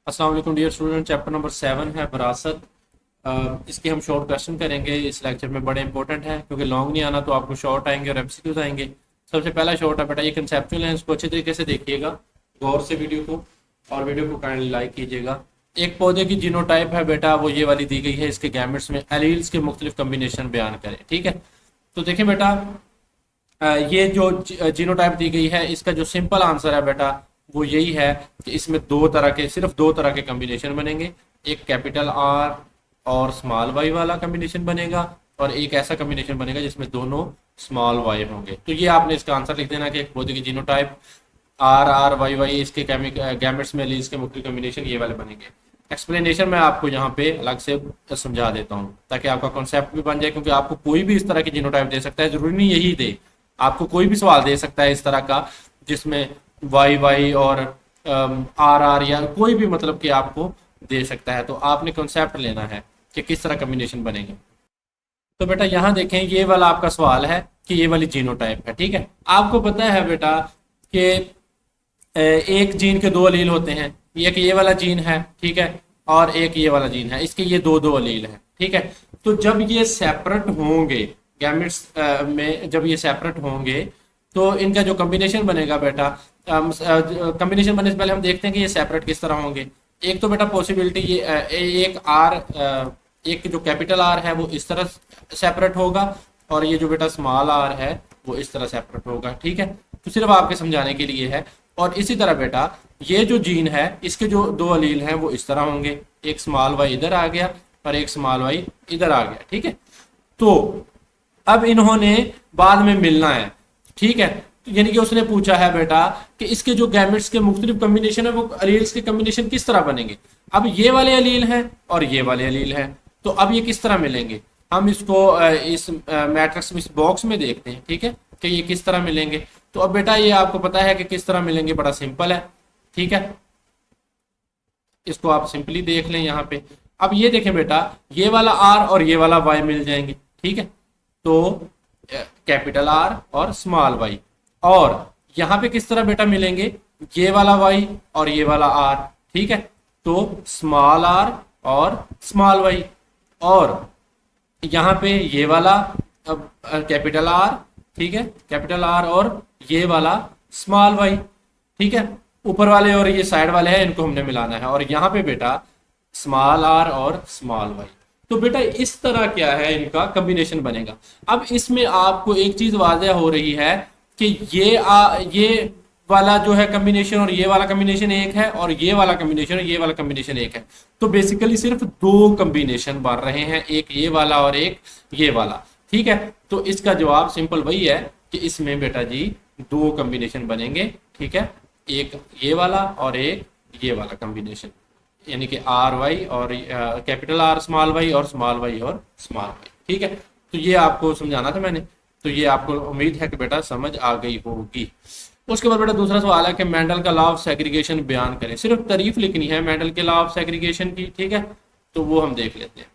अस्सलाम वालेकुम dear student. Chapter number 7 है विरासत। इसके हम शॉर्ट क्वेश्चन करेंगे इस लेक्चर में। बड़े इंपॉर्टेंट है क्योंकि लॉन्ग नहीं आना, तो आपको शॉर्ट आएंगे और एमसीक्यूज आएंगे। सबसे पहला शॉर्ट है बेटा, ये कंसेप्चुअल है, इसको अच्छे तरीके से देखिएगा गौर से वीडियो को, और वीडियो को काइंडली लाइक कीजिएगा। एक पौधे की जीनोटाइप है बेटा, वो ये वाली दी गई है। इसके गैमेट्स में एलील्स के मुख्तलिफ कम्बिनेशन बयान करें। ठीक है, तो देखिए बेटा, ये जो जीनोटाइप दी गई है, इसका जो सिंपल आंसर है बेटा वो यही है कि इसमें सिर्फ दो तरह के कॉम्बिनेशन बनेंगे। एक कैपिटल आर और स्मॉल वाई वाला कॉम्बिनेशन बनेगा, और एक ऐसा कॉम्बिनेशन बनेगा जिसमें दोनों स्मॉल वाई होंगे। तो ये आपने इसका आंसर लिख देना कि एक पौधे की genotype R R Y Y, इसके गैमेट्स में एलील्स के मुख्तलिफ कॉम्बिनेशन ये वाले बनेंगे। एक्सप्लेनेशन मैं आपको यहाँ पे अलग से समझा देता हूँ ताकि आपका कॉन्सेप्ट भी बन जाए, क्योंकि आपको कोई भी इस तरह की जीनोटाइप दे सकता है, जरूरी नहीं यही दे। आपको कोई भी सवाल दे सकता है इस तरह का जिसमें वाई वाई और आर आर या कोई भी मतलब कि आपको दे सकता है। तो आपने कॉन्सेप्ट लेना है कि किस तरह कॉम्बिनेशन बनेंगे। तो बेटा यहाँ देखें, ये वाला आपका सवाल है कि ये वाली जीनोटाइप है। ठीक है, आपको पता है बेटा कि एक जीन के दो अलील होते हैं। एक ये वाला जीन है, ठीक है, और एक ये वाला जीन है। इसके ये दो दो अलील हैं। ठीक है, तो जब ये सेपरेट होंगे गैमेट्स में, जब ये सेपरेट होंगे तो इनका जो कॉम्बिनेशन बनेगा बेटा, कॉम्बिनेशन बनने से पहले हम देखते हैं कि ये सेपरेट किस तरह होंगे। एक तो बेटा पॉसिबिलिटी ये एक आर, एक जो कैपिटल आर है वो इस तरह सेपरेट होगा, और ये जो बेटा स्मॉल आर है वो इस तरह सेपरेट होगा। ठीक है, तो सिर्फ आपके समझाने के लिए है। और इसी तरह बेटा ये जो जीन है, इसके जो दो अलील हैं वो इस तरह होंगे। एक स्मॉल वाई इधर आ गया और एक स्मॉल वाई इधर आ गया। ठीक है, तो अब इन्होंने बाद में मिलना है। ठीक है, यानी कि उसने पूछा है बेटा कि इसके जो गैमेट्स के मुख्तलिफ कॉम्बिनेशन है वो अलील्स के कॉम्बिनेशन किस तरह बनेंगे। अब ये वाले अलील हैं और ये वाले अलील हैं, तो अब ये किस तरह मिलेंगे। हम इसको इस मैट्रिक्स में, इस बॉक्स में देखते हैं। ठीक है, कि ये किस तरह मिलेंगे। तो अब बेटा ये आपको पता है कि किस तरह मिलेंगे, बड़ा सिंपल है। ठीक है, इसको आप सिंपली देख लें यहाँ पे। अब ये देखें बेटा, ये वाला आर और ये वाला वाई मिल जाएंगे। ठीक है, तो कैपिटल आर और स्मॉल वाई, और यहां पे किस तरह बेटा मिलेंगे, ये वाला वाई और ये वाला आर। ठीक है, तो स्मॉल आर और स्मॉल वाई, और यहां पे ये वाला कैपिटल आर, ठीक है, कैपिटल आर, और ये वाला स्मॉल वाई। ठीक है, ऊपर वाले और ये साइड वाले हैं, इनको हमने मिलाना है। और यहाँ पे बेटा स्मॉल आर और स्मॉल वाई, तो बेटा इस तरह क्या है इनका कॉम्बिनेशन बनेगा। अब इसमें आपको एक चीज वाज़ेह हो रही है कि ये वाला जो है कॉम्बिनेशन और ये वाला कॉम्बिनेशन एक है, और ये वाला कॉम्बिनेशन और ये वाला कॉम्बिनेशन एक है। तो बेसिकली सिर्फ दो कॉम्बिनेशन बन रहे हैं, एक ये वाला और एक ये वाला। ठीक है, तो इसका जवाब सिंपल वही है कि इसमें बेटा जी दो कॉम्बिनेशन बनेंगे। ठीक है, एक ये वाला और एक ये वाला कॉम्बिनेशन, यानी कि आर वाई और कैपिटल आर स्मॉल वाई और स्मॉल वाई और स्मॉल वाई। ठीक है, तो ये आपको समझाना था मैंने, तो ये आपको उम्मीद है कि बेटा समझ आ गई होगी। उसके बाद बेटा दूसरा सवाल है कि मेंडल का लॉ ऑफ सेग्रीगेशन बयान करें। सिर्फ तारीफ लिखनी है मेंडल के लॉ ऑफ सेग्रीगेशन की। ठीक है, तो वो हम देख लेते हैं।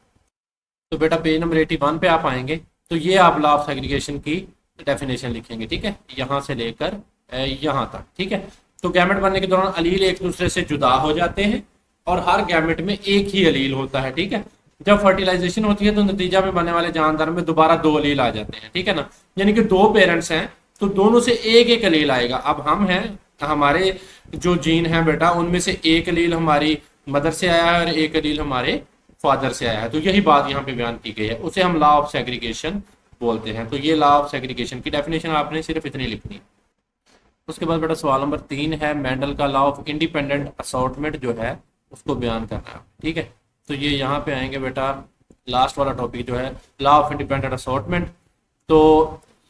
तो बेटा पेज नंबर 81 पे आप आएंगे, तो ये आप लॉ ऑफ सेग्रीगेशन की डेफिनेशन लिखेंगे। ठीक है, यहाँ से लेकर यहाँ तक। ठीक है, तो गैमेट बनने के दौरान अलील एक दूसरे से जुदा हो जाते हैं, और हर गैमेट में एक ही अलील होता है। ठीक है, जब फर्टिलाइजेशन होती है तो नतीजा में बनने वाले जानदार में दोबारा दो अलील आ जाते हैं। ठीक है ना, यानी कि दो पेरेंट्स हैं तो दोनों से एक एक अलील आएगा। अब हम हैं, हमारे जो जीन है बेटा उनमें से एक अलील हमारी मदर से आया है और एक अलील हमारे फादर से आया है। तो यही बात यहाँ पे बयान की गई है, उसे हम लॉ ऑफ सेग्रीगेशन बोलते हैं। तो ये लॉ ऑफ सेग्रीगेशन की डेफिनेशन आपने सिर्फ इतनी लिखनी है। उसके बाद बेटा सवाल नंबर 3 है मेंडल का लॉ ऑफ इंडिपेंडेंट असॉर्टमेंट जो है उसको बयान करना है। ठीक है, तो ये यहाँ पे आएंगे बेटा, लास्ट वाला टॉपिक जो है लॉ ऑफ इंडिपेंडेंट असॉर्टमेंट। तो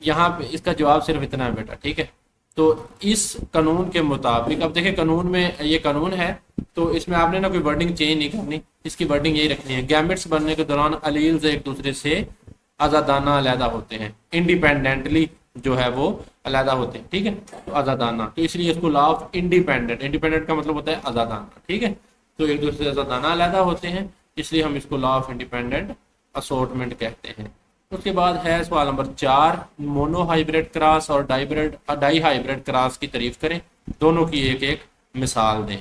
यहाँ पे इसका जवाब सिर्फ इतना है बेटा। ठीक है, तो इस कानून के मुताबिक, अब देखिए कानून में ये कानून है तो इसमें आपने ना कोई वर्डिंग चेंज नहीं करनी, इसकी वर्डिंग यही रखनी है। गैमेट्स बनने के दौरान अलील्स एक दूसरे से आज़ादाना अलहदा होते हैं, इंडिपेंडेंटली जो है वो अलहदा होते हैं। ठीक है, तो आज़ादाना, तो इसलिए इसको लॉ ऑफ इंडिपेंडेंट, इंडिपेंडेंट का मतलब होता है आज़ादाना। ठीक है, तो एक दूसरे से आज़ादाना अलहदा होते हैं, इसलिए हम इसको लॉ ऑफ इंडिपेंडेंट असॉर्टमेंट कहते हैं। उसके बाद है सवाल नंबर 4, मोनो हाइब्रिड क्रॉस और डाई हाइब्रिड क्रॉस की तारीफ करें, दोनों की एक एक मिसाल दें।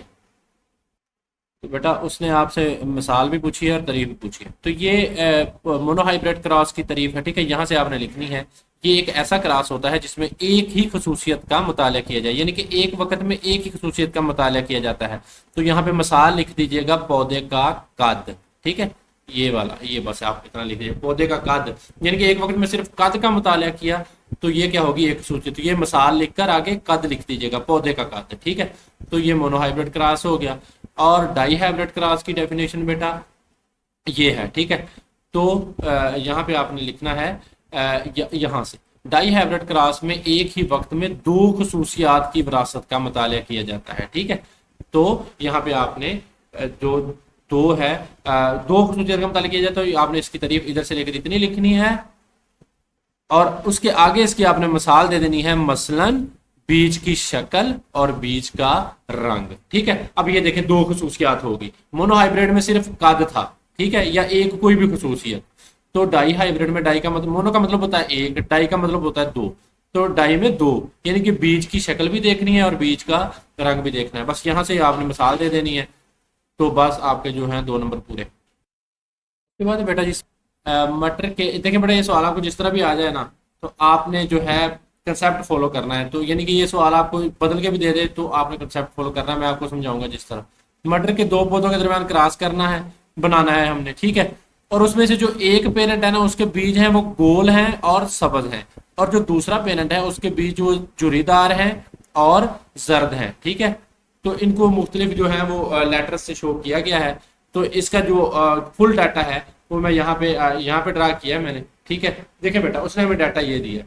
तो बेटा उसने आपसे मिसाल भी पूछी है और तारीफ भी पूछी है। तो ये मोनोहाइब्रिड क्रॉस की तारीफ है, ठीक है। यहाँ से आपने लिखनी है ये एक ऐसा क्रॉस होता है जिसमें एक ही खसूसियत का मुताला किया जाए, यानी कि एक वक्त में एक ही खसूसियत का मुताला किया जाता है। तो यहाँ पे मिसाल लिख दीजिएगा पौधे का कद, ठीक है, ये वाला, ये बस आप इतना लिख दीजिए पौधे का कद, यानी कि एक वक्त में सिर्फ कद का मुताला किया तो ये क्या होगी, एक खसूसियत। तो ये मिसाल लिखकर आगे कद लिख दीजिएगा, पौधे का कद, ठीक है। तो ये मोनोहाइब्रिड क्रॉस हो गया। और डाई हाइब्रिड क्रॉस की डेफिनेशन बेटा ये है, ठीक है। तो यहाँ पे आपने लिखना है यहाँ से डाई हाइब्रिड क्रॉस में एक ही वक्त में दो खसूसियात की विरासत का मुताला किया जाता है, ठीक है। तो यहाँ पे आपने जो दो है दो खसूसियात का मुताला किया जाता है, तो आपने इसकी तारीफ इधर से लेकर इतनी लिखनी है और उसके आगे इसकी आपने मिसाल दे देनी है, मसलन बीज की शक्ल और बीज का रंग, ठीक है। अब ये देखें दो खसूसियात होगी, मोनोहाइब्रिड में सिर्फ कद था, ठीक है, या एक कोई भी खसूसियत। तो डाई हाइब्रिड में डाई का मतलब, मोनो का मतलब होता है एक, डाई का मतलब होता है दो। तो डाई में दो, यानी कि बीज की शक्ल भी देखनी है और बीज का रंग भी देखना है। बस यहाँ से आपने मिसाल दे देनी है, तो बस आपके जो है 2 नंबर पूरे। उसके बाद बेटा जी मटर के, देखिए बेटा ये सवाल आपको जिस तरह भी आ जाए ना, तो आपने जो है कंसेप्ट फॉलो करना है। तो यानी कि ये सवाल आपको बदल के भी दे दे तो आपने कंसेप्ट फॉलो करना है, मैं आपको समझाऊंगा जिस तरह। मटर के दो पौधों के दरमियान क्रॉस करना है, बनाना है हमने, ठीक है। और उसमें से जो एक पेरेंट है ना उसके बीज हैं वो गोल हैं और सब्ज हैं, और जो दूसरा पेरेंट है उसके बीज वो जुरीदार हैं और जर्द हैं, ठीक है। तो इनको मुख्तलिफ जो है वो लेटर्स से शो किया गया है। तो इसका जो फुल डाटा है वो मैं यहाँ पे ड्रा किया है मैंने, ठीक है। देखिए बेटा उसने हमें डाटा ये दिया,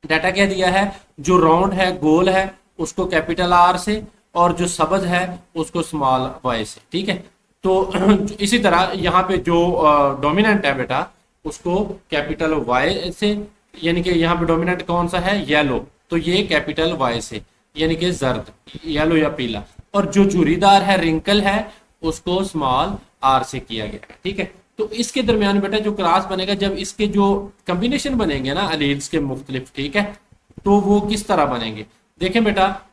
डाटा क्या दिया है, जो राउंड है गोल है उसको कैपिटल आर से, और जो सब्ज है उसको स्मॉल वाई से, ठीक है। तो इसी तरह यहाँ पे जो डोमिनेंट है बेटा उसको कैपिटल वाई से, यानी कि यहाँ पे डोमिनेंट कौन सा है, येलो, तो ये कैपिटल वाई से, यानी कि जर्द, येलो या पीला। और जो चूड़ीदार है, रिंकल है, उसको स्मॉल आर से किया गया है, ठीक है। तो इसके दरमियान बेटा जो क्रॉस बनेगा, जब इसके जो कम्बिनेशन बनेंगे ना अलील्स के मुख्तलिफ, ठीक है, तो वो किस तरह बनेंगे। देखें बेटा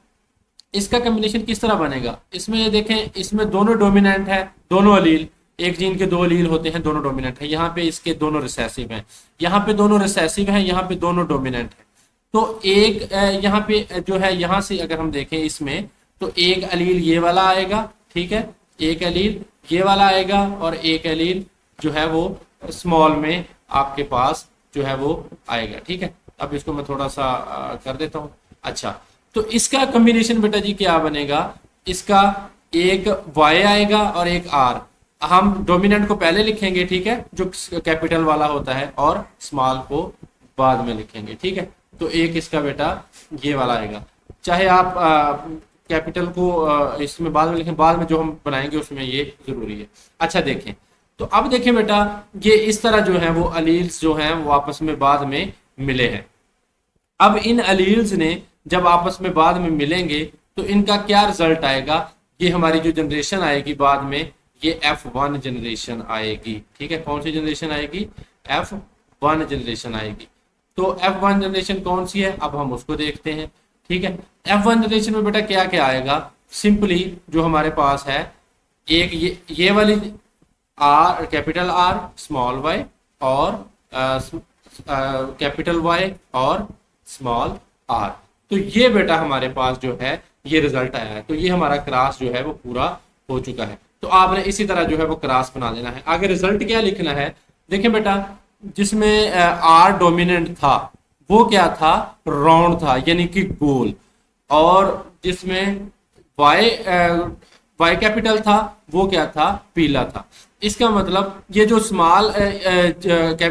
इसका कम्बिनेशन किस तरह बनेगा, इसमें ये देखें, इसमें दोनों डोमिनेंट है, दोनों अलील, एक जीन के दो अलील होते हैं, दोनों डोमिनेंट है। यहाँ पे इसके दोनों रिसेसिव हैं, यहाँ पे दोनों रिसेसिव हैं, यहाँ पे दोनों डोमिनेंट है। तो एक यहाँ पे जो है, यहाँ से अगर हम देखें इसमें, तो एक अलील ये वाला आएगा, ठीक है, एक अलील ये वाला आएगा, और एक अलील जो है वो स्मॉल में आपके पास जो है वो आएगा, ठीक है। अब इसको मैं थोड़ा सा कर देता हूँ। अच्छा, तो इसका कॉम्बिनेशन बेटा जी क्या बनेगा, इसका एक वाई आएगा और एक आर। हम डोमिनेंट को पहले लिखेंगे, ठीक है, जो कैपिटल वाला होता है, और स्मॉल को बाद में लिखेंगे, ठीक है। तो एक इसका बेटा ये वाला आएगा, चाहे आप कैपिटल को इसमें बाद में लिखें, बाद में जो हम बनाएंगे उसमें ये जरूरी है। अच्छा देखें, तो अब देखें बेटा ये इस तरह जो है वो अलील्स जो हैं वो आपस में बाद में मिले हैं। अब इन अलील्स ने जब आपस में बाद में मिलेंगे तो इनका क्या रिजल्ट आएगा, ये हमारी जो जनरेशन आएगी बाद में, ये F1 जनरेशन आएगी, ठीक है। कौन सी जनरेशन आएगी, F1 जनरेशन आएगी। तो F1 जनरेशन कौन सी है, अब हम उसको देखते हैं, ठीक है। F1 जनरेशन में बेटा क्या क्या आएगा, सिंपली जो हमारे पास है, एक ये वाली R, capital R, small Y, और कैपिटल वाई और स्मॉल आर। तो ये बेटा हमारे पास जो है ये रिजल्ट आया है। तो ये हमारा क्रॉस जो है वो पूरा हो चुका है। तो आपने इसी तरह जो है वो क्रॉस बना देना है। आगे रिजल्ट क्या लिखना है, देखिए बेटा जिसमें आर डोमिनेंट था वो क्या था, राउंड था, यानी कि गोल, और जिसमें वाई कैपिटल था वो क्या था, पीला था। इसका मतलब ये जो स्मॉल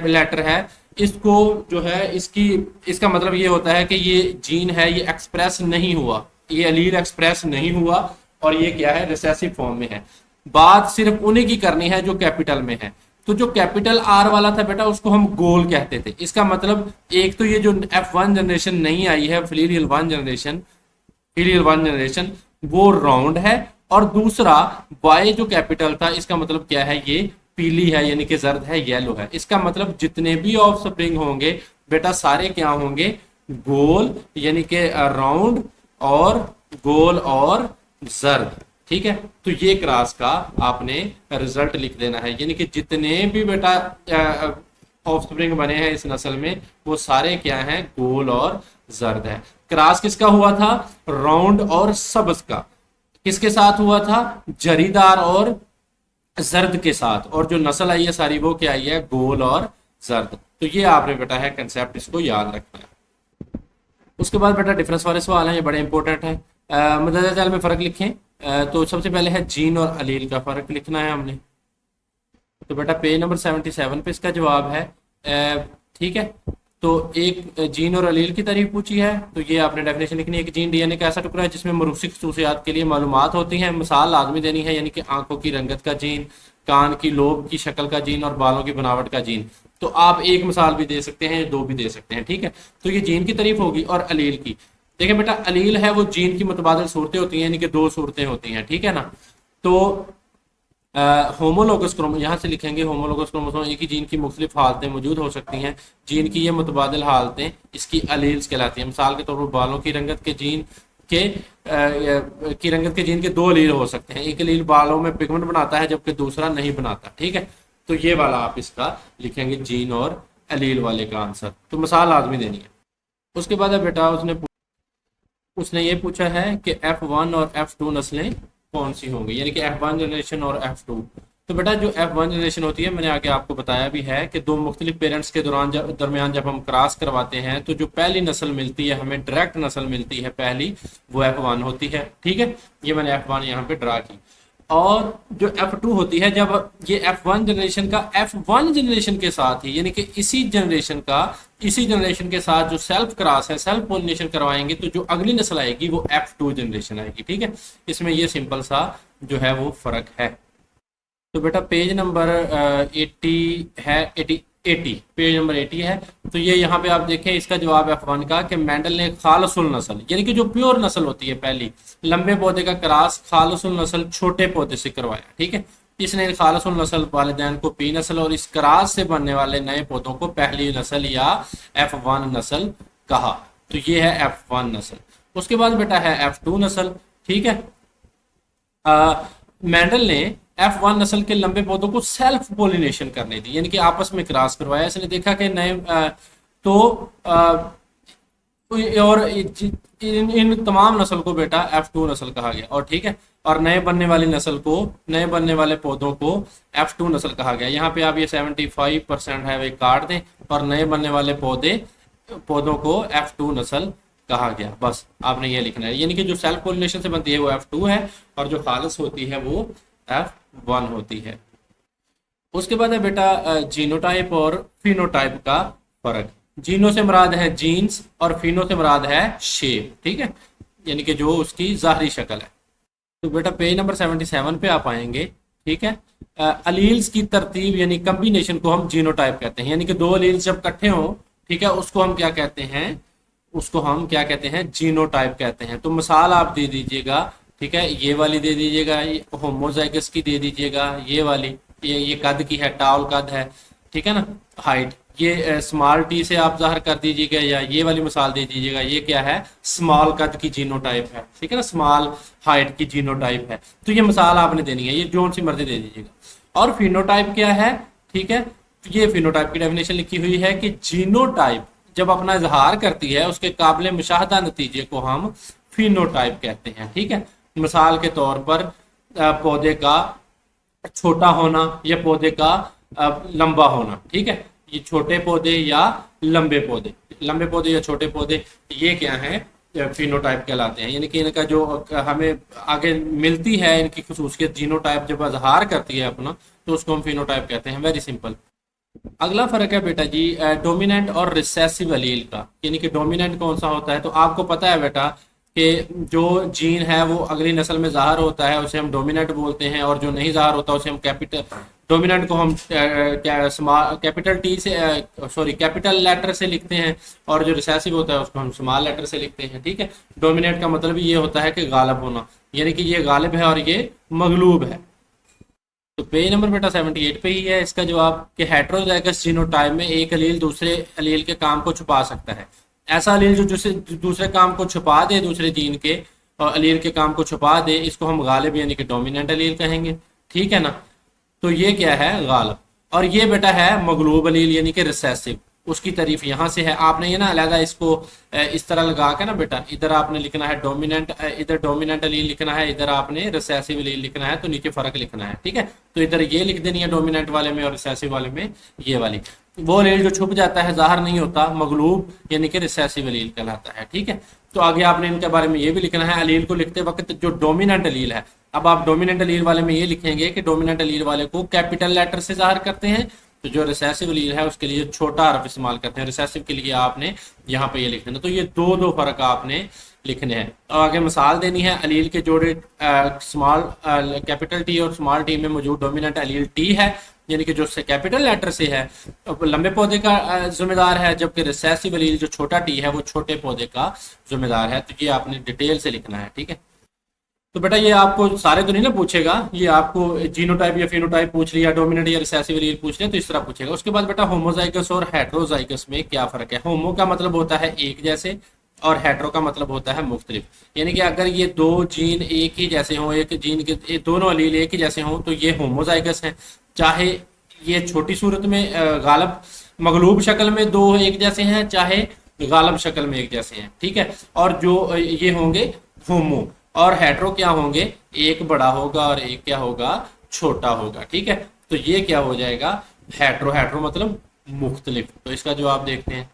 लेटर है, इसको जो है इसका मतलब ये होता है कि ये जीन है ये एक्सप्रेस नहीं हुआ, ये अलील एक्सप्रेस नहीं हुआ, और ये क्या है, रिसेसिव फॉर्म में है। बात सिर्फ उन्हीं की करनी है जो कैपिटल में है। तो जो कैपिटल आर वाला था बेटा उसको हम गोल कहते थे। इसका मतलब एक तो ये जो F1 जनरेशन नहीं आई है, फिलियल वन जनरेशन वो राउंड है, और दूसरा वाई जो कैपिटल था इसका मतलब क्या है, ये पीली है, यानी कि जर्द है, येलो है। इसका मतलब जितने भी ऑफ स्प्रिंग होंगे बेटा सारे क्या होंगे, गोल, यानी कि राउंड और गोल और जर्द, ठीक है। तो ये क्रॉस का आपने रिजल्ट लिख देना है, यानी कि जितने भी बेटा ऑफस्प्रिंग बने हैं इस नस्ल में वो सारे क्या हैं, गोल और जर्द है। क्रॉस किसका हुआ था, राउंड और सब्ज का। किसके साथ हुआ था, जरीदार और जर्द के साथ। और जो नस्ल आई है सारी वो क्या आई है, गोल और जर्द। तो ये आपने बेटा है कंसेप्ट, इसको याद रखना है। उसके बाद बेटा डिफरेंस वाले सवाल हैं, ये बड़े इंपॉर्टेंट है। मदद जाल में फ़र्क लिखें। तो सबसे पहले है जीन और अलील का फ़र्क लिखना है हमने। तो बेटा पेज नंबर 77 पे इसका जवाब है। ठीक है। तो एक जीन और अलील की तारीफ पूछी है, तो ये आपने डेफिनेशन लिखनी है कि जीन डीएनए का ऐसा टुकड़ा है जिसमें मरूसी खसूसियात के लिए मालूमात होती हैं। मिसाल लाजमी देनी है, यानी कि आंखों की रंगत का जीन, कान की लोब की शक्ल का जीन और बालों की बनावट का जीन। तो आप एक मिसाल भी दे सकते हैं, दो भी दे सकते हैं, ठीक है। तो ये जीन की तारीफ होगी। और अलील की, देखिए बेटा अलील है वो जीन की मुतबादल सूरतें होती हैं, यानी कि दो सूरतें होती हैं, ठीक है ना। तो होमोलोगस क्रोमोसोम यहाँ से लिखेंगे, होमोलोगस क्रोमोसोम एक ही जीन की मुख्तलिफ हालतें मौजूद हो सकती हैं। जीन की ये मुतबादल हालतें इसकी अलील्स कहलाती हैं। मिसाल के तौर पर बालों की रंगत के जीन की रंगत के जीन के दो अलील हो सकते हैं। एक अलील बालों में पिगमेंट बनाता है जबकि दूसरा नहीं बनाता, ठीक है। तो ये वाला आप इसका लिखेंगे जीन और अलील वाले का आंसर। तो मिसाल लाजमी देनी है। उसके बाद बेटा उसने ये पूछा है कि F1 और F2 नस्लें कौन सी होंगी, यानी कि F1 जनरेशन और F2। तो बेटा जो F1 जनरेशन होती है, मैंने आगे आपको बताया भी है कि दो मुख्तलिफ पेरेंट्स के दरमियान जब हम क्रॉस करवाते हैं तो जो पहली नस्ल मिलती है, हमें डायरेक्ट नस्ल मिलती है पहली, वो F1 होती है, ठीक है। ये मैंने F1 यहाँ पे ड्रा की। और जो F2 होती है, जब ये F1 जनरेशन का F1 जनरेशन के साथ ही, यानी कि इसी जनरेशन के साथ जो सेल्फ क्रॉस है, सेल्फ पोलिनेशन करवाएंगे, तो जो अगली नस्ल आएगी वो F2 जनरेशन आएगी, ठीक है। इसमें ये सिंपल सा जो है वो फर्क है। तो बेटा पेज नंबर 80 है, 80 पेज नंबर 80 है। तो ये यहाँ पे आप देखें, इसका जवाब F1 का कि मेंडल ने खालसुल नस्ल, यानी कि जो प्योर नस्ल होती है पहली, लंबे पौधे का क्रॉस खालसुल नस्ल छोटे पौधे से करवाया, ठीक है। इसने खालसुल नस्ल वालिदैन को पी नस्ल और इस क्रॉस से बनने वाले नए पौधों को पहली नस्ल या F1 नस्ल कहा। तो ये है F1 नस्ल। उसके बाद बेटा है F2 नस्ल, ठीक है। मेंडल ने F1 नस्ल के लंबे पौधों को सेल्फ पोलिनेशन करने दी, यानी कि आपस में क्रॉस करवाया। इसने देखा कि नए और इन तमाम नस्ल को बेटा F2 नस्ल कहा गया, और ठीक है। और नए बनने वाली नस्ल को, नए बनने वाले पौधों को F2 नस्ल कहा गया। यहाँ पे आप ये 75% है वे काट दें, और नए बनने वाले पौधों को F2 नस्ल कहा गया। बस आपने ये लिखना है, यानी कि जो सेल्फ पोलिनेशन से बनती है वो F2 है, और जो खालिस होती है वो F1 होती है। उसके बाद है बेटा जीनोटाइप और फिनोटाइप का फर्क। जीनो से मुराद है जीन्स और फिनो से मुराद है शेप, ठीक है, यानी कि जो उसकी ज़ाहरी शक्ल है। तो बेटा पेज नंबर 77 पे आप आएंगे, ठीक है। अलील्स की तरतीब यानी कम्बिनेशन को हम जीनोटाइप कहते हैं, यानी कि दो अलील्स जब इकट्ठे हों, ठीक है, उसको हम क्या कहते हैं, जीनोटाइप कहते हैं। तो मिसाल आप दे दीजिएगा, ठीक है, ये वाली दे दीजिएगा, होमोजाइगस की दे दीजिएगा, ये वाली, ये कद की है, टाल कद है, ठीक है ना, हाइट, ये स्मॉल टी से आप जाहिर कर दीजिएगा, या ये वाली मिसाल दे दीजिएगा, ये क्या है, स्मॉल कद की जीनोटाइप है, ठीक है ना, स्मॉल हाइट की जीनोटाइप है। तो ये मिसाल आपने देनी है, ये जोन सी मर्जी दे दीजिएगा। और फिनोटाइप क्या है, ठीक है, ये फिनोटाइप की डेफिनेशन लिखी हुई है कि जीनोटाइप जब अपना इजहार करती है उसके काबिल मुशाहदा नतीजे को हम फिनोटाइप कहते हैं, ठीक है। मिसाल के तौर पर पौधे का छोटा होना या पौधे का लंबा होना, ठीक है, ये छोटे पौधे या लंबे पौधे या छोटे पौधे, ये क्या है, फिनोटाइप कहलाते हैं। यानी कि इनका जो हमें आगे मिलती है इनकी खसूसियत, जीनोटाइप जब इजहार करती है अपना, तो उसको हम फिनोटाइप कहते हैं। Very simple. अगला फर्क है बेटा जी डोमिनेंट और रिसेसिव अलील का। यानी कि डोमिनेंट कौन सा होता है, तो आपको पता है बेटा कि जो जीन है वो अगली नस्ल में ज़ाहिर होता है उसे हम डोमिनेंट बोलते हैं, और जो नहीं ज़ाहिर होता उसे हम डोमिनेंट को हम कैपिटल टी से कैपिटल लेटर से लिखते हैं, और जो रिसेसिव होता है उसको हम स्मॉल लेटर से लिखते हैं, ठीक है। डोमिनेंट का मतलब ये होता है कि गालिब होना, यानी कि ये गालिब है और ये मगलूब है। तो पेज नंबर बेटा 78 पे ही है इसका जवाब कि हेट्रोजाइगस जीनोटाइप में एक अलील दूसरे अलील के काम को छुपा सकता है। ऐसा अलील जो दूसरे काम को छुपा दे दूसरे जीन के, और अलील के काम को छुपा दे, इसको हम गालिब यानी कि डोमिनेंट अलील कहेंगे, ठीक है ना। तो ये क्या है, गालिब। और ये बेटा है मगलूब अलील यानी कि रिसेसिव, उसकी तारीफ यहाँ से है। आपने ये ना अलहदा इसको इस तरह लगा के ना बेटा, इधर आपने लिखना है डोमिनेंट, इधर डोमिनेंट अलील लिखना है, इधर आपने रिसेसिव अलील लिखना है, तो नीचे फर्क लिखना है, ठीक है। तो इधर ये लिख देनी है डोमिनेंट वाले में और रिसेसिव वाले में ये वाली। वो अलील जो छुप जाता है, ज़ाहिर नहीं होता, मगलूब यानी कि रिसेसिव अलील कहलाता है, ठीक है। तो आगे आपने इनके बारे में ये भी लिखना है। अलील को लिखते वक्त जो डोमिनेंट अलील है, अब आप डोमिनेंट अलील वाले में ये लिखेंगे कि डोमिनेंट अलील वाले को कैपिटल लेटर से ज़ाहिर करते हैं, तो जो रिसेसिव अलील है उसके लिए छोटा हरफ इस्तेमाल करते हैं। रिसेसिव के लिए आपने यहाँ पे ये लिख देना। तो ये दो फर्क आपने लिखने हैं। और आगे मिसाल देनी है, अलील के जोड़े स्मॉल कैपिटल टी और स्मॉल टी में मौजूद डोमिनेंट अलील टी है, यानी कि जो कैपिटल लेटर से है लंबे पौधे का जिम्मेदार है, जबकि रिसेसिव अलील जो छोटा टी है वो छोटे पौधे का जिम्मेदार है। तो ये आपने डिटेल से लिखना है, ठीक है। तो बेटा ये आपको सारे तो नहीं ना पूछेगा, ये आपको जीनोटाइप या फिनोटाइप पूछ लिया, डोमिनेंट या रिसेसिव एलील पूछ लिया, तो इस तरह पूछेगा। उसके बाद बेटा होमोजाइगस और हेट्रोजाइगस में क्या फर्क है। होमो का मतलब होता है एक जैसे, और हेट्रो का मतलब होता है मुख्तलिफ। यानी कि अगर ये दो जीन एक ही जैसे हों, एक जीन के दोनों अलील एक ही जैसे हों, तो ये होमोजाइगस हैं। चाहे ये छोटी सूरत में गालब मगलूब शक्ल में दो एक जैसे हैं, चाहे गालब शक्ल में एक जैसे हैं, ठीक है। और जो ये होंगे होमो, और हेट्रो क्या होंगे, एक बड़ा होगा और एक क्या होगा, छोटा होगा, ठीक है। तो ये क्या हो जाएगा, हेट्रो। हेट्रो मतलब मुख्तलिफ। तो इसका जवाब देखते हैं।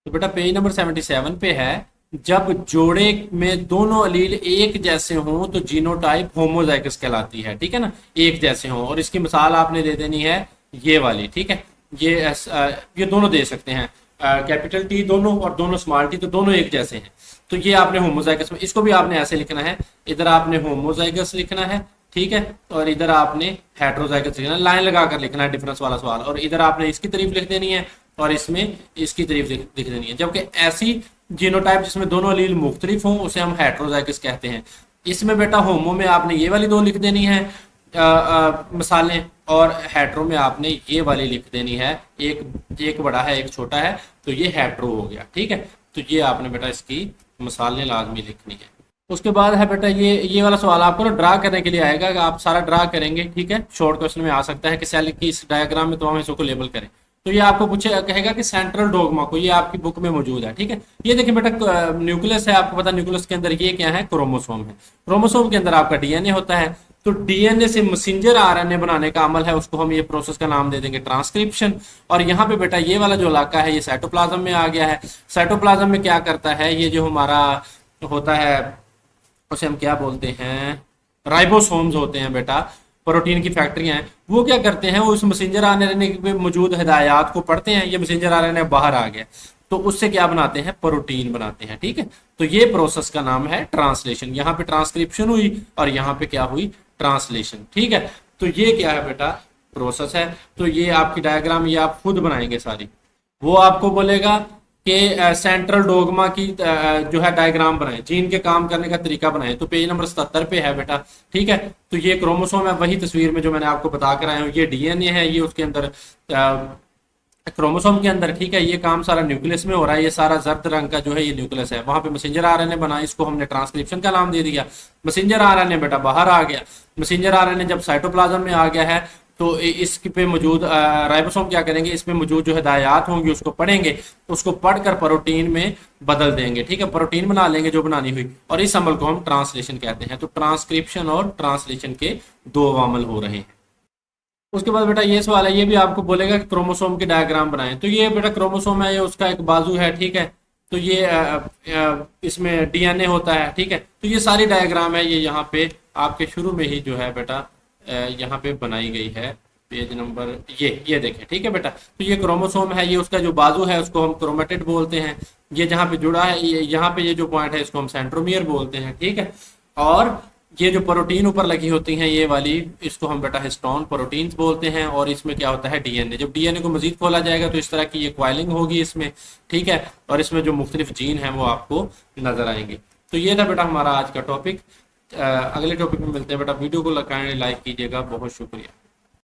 तो बेटा पेज नंबर 77 पे है, जब जोड़े में दोनों अलील एक जैसे हों तो जीनोटाइप होमोजाइगस कहलाती है, ठीक है ना, एक जैसे हों। और इसकी मिसाल आपने दे देनी है ये वाली, ठीक है। ये दोनों दे सकते हैं, कैपिटल टी दोनों और दोनों स्मॉल टी, तो दोनों एक जैसे हैं। तो ये आपने होमोजाइगस में, इसको भी आपने ऐसे लिखना है, इधर आपने होमोजाइगस लिखना है, ठीक है, और इधर आपने हेट्रोजाइगस लिखना है, लाइन लगा कर लिखना है डिफरेंस वाला सवाल। और इधर आपने इसकी तारीफ लिख देनी है और इसमें इसकी तारीफ लिख देनी है। जबकि ऐसी जीनोटाइप जिसमें दोनों अलील मुख्तलिफ हों उसे हम हेट्रोजाइगस कहते हैं। इसमें बेटा होमो में आपने ये वाली दो लिख देनी है मिसालें, और हेट्रो में आपने ये वाली लिख देनी है, एक बड़ा है एक छोटा है, तो ये हेट्रो हो गया, ठीक है। तो ये आपने बेटा इसकी मिसालें लाजमी लिखनी है। उसके बाद है बेटा ये वाला सवाल आपको ना ड्रा करने के लिए आएगा, कि आप सारा ड्रा करेंगे, ठीक है। शॉर्ट क्वेश्चन में आ सकता है कि सेल की इस डायग्राम में तो हम इसको लेबल करें। तो ये आपको पूछे कहेगा कि सेंट्रल डोगमा को, ये आपकी बुक में मौजूद है, ठीक है। ये देखिए बेटा न्यूक्लियस है, आपको पता न्यूक्लियस के अंदर ये क्या है, क्रोमोसोम है। क्रोमोसोम के अंदर आपका डीएनए होता है। तो डीएनए से मैसेंजर आरएनए बनाने का अमल है, उसको हम ये प्रोसेस का नाम दे देंगे ट्रांसक्रिप्शन। और यहाँ पे बेटा ये वाला जो इलाका है ये साइटोप्लाज्म में आ गया है। साइटोप्लाज्म में क्या करता है, ये जो हमारा होता है उसे हम क्या बोलते हैं, राइबोसोम्स होते हैं बेटा, प्रोटीन की फैक्ट्रियां हैं। वो क्या करते हैं, वो उस मैसेंजर आरएनए में मौजूद हिदायत को पढ़ते हैं, ये मैसेंजर आरएनए बाहर आ गया, तो उससे क्या बनाते हैं, प्रोटीन बनाते हैं, ठीक है। तो ये प्रोसेस का नाम है ट्रांसलेशन। यहाँ पे ट्रांसक्रिप्शन हुई और यहाँ पे क्या हुई, ट्रांसलेशन, ठीक है। तो ये क्या है बेटा, प्रोसेस है। तो ये आपकी डायग्राम ये आप खुद बनाएंगे सारी। वो आपको बोलेगा कि सेंट्रल डोगमा की जो है डायग्राम बनाए, जीन के काम करने का तरीका बनाए। तो पेज नंबर 77 पे है बेटा, ठीक है। तो ये क्रोमोसोम है, वही तस्वीर में जो मैंने आपको बता कर आया हूँ। ये डीएनए है, ये उसके अंदर क्रोमोसोम के अंदर, ठीक है। ये काम सारा न्यूक्लियस में हो रहा है। ये सारा जर्द रंग का जो है ये न्यूक्लियस है। वहां पे मैसेंजर आरएनए बना, इसको हमने ट्रांसक्रिप्शन का नाम दे दिया। मैसेंजर आरएनए बेटा बाहर आ गया। मैसेंजर आरएनए जब साइटोप्लाज्म में आ गया है तो इस पे मौजूद राइबोसोम क्या करेंगे, इसमें मौजूद जो हिदायत होंगी उसको पढ़ेंगे, उसको पढ़कर प्रोटीन में बदल देंगे, ठीक है। प्रोटीन बना लेंगे जो बनानी हुई, और इस अमल को हम ट्रांसलेशन कहते हैं। तो ट्रांसक्रिप्शन और ट्रांसलेशन के दो अमल हो रहे हैं। उसके बाद बेटा ये सवाल है, ये भी आपको बोलेगा कि क्रोमोसोम की डायग्राम बनाएं। तो ये बेटा क्रोमोसोम है, ये उसका एक बाजू है, ठीक है। तो ये इसमें डीएनए होता है, ठीक है। तो ये सारी डायग्राम है, ये यहाँ पे आपके शुरू में ही जो है बेटा यहाँ पे बनाई गई है। पेज नंबर ये देखें, ठीक है बेटा। तो ये क्रोमोसोम है, ये उसका जो बाजू है उसको हम क्रोमेटिड बोलते हैं। ये जहाँ पे जुड़ा है, यहाँ पे ये जो पॉइंट है इसको हम सेंट्रोमियर बोलते हैं, ठीक है। और ये जो प्रोटीन ऊपर लगी होती हैं ये वाली, इसको हम बेटा हिस्टोन प्रोटीन्स बोलते हैं। और इसमें क्या होता है, डीएनए। जब डीएनए को मजीद खोला जाएगा तो इस तरह की ये क्वाइलिंग होगी इसमें, ठीक है। और इसमें जो मुख्तलिफ जीन हैं वो आपको नजर आएंगे। तो ये था बेटा हमारा आज का टॉपिक। अगले टॉपिक में मिलते हैं बेटा। वीडियो को लाइक कीजिएगा। बहुत शुक्रिया।